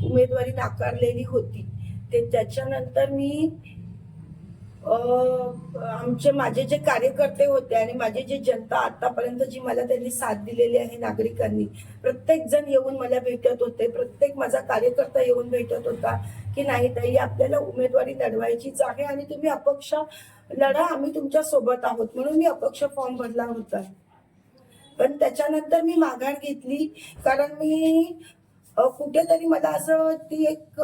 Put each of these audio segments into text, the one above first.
उमेदवारी नाकारलेली होती. त्याच्यानंतर मी माझे जे कार्यकर्ते होते आणि माझे जे जनता आतापर्यंत जी मला त्यांनी साथ दिलेली आहे नागरिकांनी, प्रत्येक जण येऊन मला भेटत होते, प्रत्येक माझा कार्यकर्ता येऊन भेटत होता की नाही ताई, आपल्याला उमेदवारी लढवायचीच आहे आणि तुम्ही अपक्ष लढा, आम्ही तुमच्या सोबत आहोत. म्हणून मी अपक्ष फॉर्म भरला होता. पण त्याच्यानंतर मी माघार घेतली, कारण मी कुठेतरी मला असं ती एक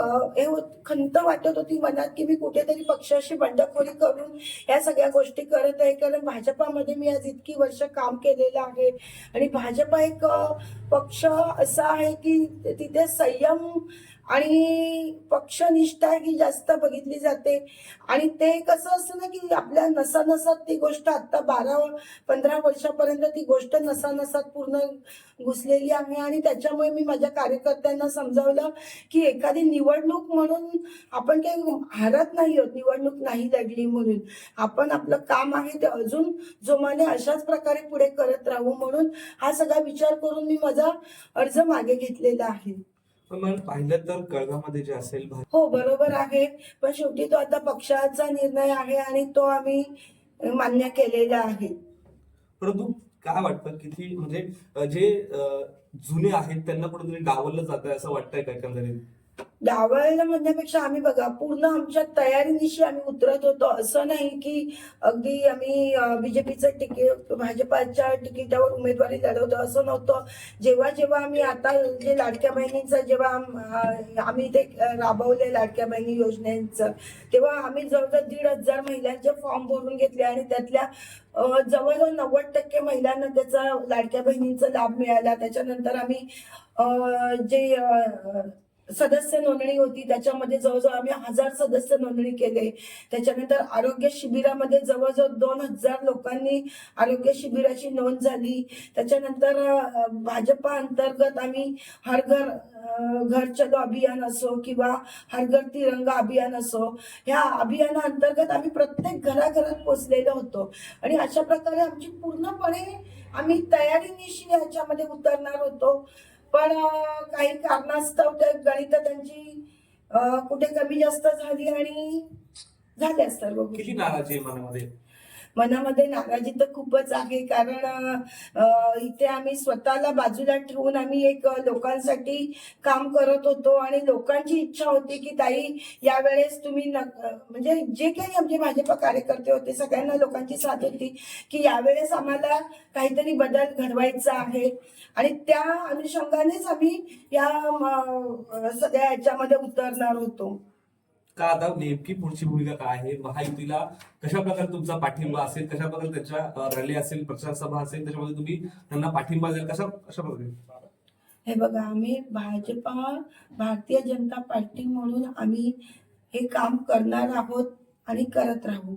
खंत वाटत होती मनात की मी कुठेतरी पक्षाशी बंडखोरी करून या सगळ्या गोष्टी करत आहे. कारण भाजपामध्ये मी आज इतकी वर्ष काम केलेलं आहे आणि भाजपा एक पक्ष असा आहे की तिथे संयम आणि पक्षनिष्ठा ही जास्त बघितली जाते. आणि ते कसं असतं ना की आपल्या नसानसात ती गोष्ट आता 12-15 वर्षापर्यंत ती गोष्ट नसानसात पूर्ण घुसलेली आहे. आणि त्याच्यामुळे मी माझ्या कार्यकर्त्यांना समजावलं की एखादी निवडणूक म्हणून आपण काही हारत नाही आहोत, निवडणूक नाही लढली म्हणून आपण आपलं काम आहे ते अजून जोमाने अशाच प्रकारे पुढे करत राहू. म्हणून हा सगळा विचार करून मी माझा अर्ज मागे घेतलेला आहे. पण पाहिलं तर कळगामध्ये जे असेल, हो बरोबर आहे, पण शेवटी तो आता पक्षाचा निर्णय आहे आणि तो आम्ही मान्य केलेला आहे. परंतु काय वाटतं किती म्हणजे जे जुने आहेत त्यांना कुठेतरी डावललं जात आहे असं वाटतंय का एकंदरीत? डावळायला म्हणण्यापेक्षा आम्ही बघा पूर्ण आमच्या तयारीनिशी आम्ही उतरत होतो. असं नाही की अगदी आम्ही बीजेपीचं तिकीट भाजपाच्या तिकिटावर उमेदवारी लढवतो असं नव्हतं. जेव्हा जेव्हा आम्ही आता जे लाडक्या बहिणींचं जेव्हा आम्ही ते राबवले लाडक्या बहिणी योजनेचं, तेव्हा आम्ही जवळजवळ 1,500 महिलांचे फॉर्म भरून घेतले आणि त्यातल्या जवळजवळ 90% महिलांना त्याचा लाडक्या बहिणींचा लाभ मिळाला. त्याच्यानंतर आम्ही जे सदस्य नोंदणी होती त्याच्यामध्ये जवळजवळ आम्ही 1000 सदस्य नोंदणी केले. त्याच्यानंतर आरोग्य शिबिरामध्ये जवळजवळ 2000 लोकांनी आरोग्य शिबिराची नोंद झाली. त्याच्यानंतर भाजपा अंतर्गत आम्ही हर घर चलो अभियान असो किंवा हर घर तिरंगा अभियान असो, ह्या अभियानाअंतर्गत आम्ही प्रत्येक घराघरात पोहोचलेलो होतो. आणि अशा प्रकारे आमची पूर्णपणे आम्ही तयारीनिशी ह्याच्यामध्ये उतरणार होतो. पण काही कारणास्तव त्या गणित त्यांची कुठे कमी जास्त झाली आणि झाल्या सर्व गोष्टी. किती नाराजी आहे मनामध्ये? मनामध्ये नाराजी तर खूपच आहे, कारण इथे आम्ही स्वतःला बाजूला ठेवून आम्ही एक लोकांसाठी काम करत होतो आणि लोकांची इच्छा होती की ताई यावेळेस तुम्ही म्हणजे जे काही आमचे भाजपा कार्यकर्ते होते सगळ्यांना लोकांची साथ होती की यावेळेस आम्हाला काहीतरी बदल घडवायचा आहे. आणि त्या अनुषंगानेच आम्ही या सगळ्या याच्यामध्ये उतरणार होतो. का आता नेमकी पुढची भूमिका काय आहे? महायुतीला कशा प्रकारे तुमचा पाठिंबा असेल, कशा प्रकारे त्यांच्या रॅली असेल, प्रचार सभा असेल, त्याच्यामध्ये तुम्ही त्यांना पाठिंबा द्याल, कशा प्रकारे? हे बघा, आम्ही भाजपा भारतीय जनता पार्टी म्हणून आम्ही हे काम करणार आहोत आणि करत राहू.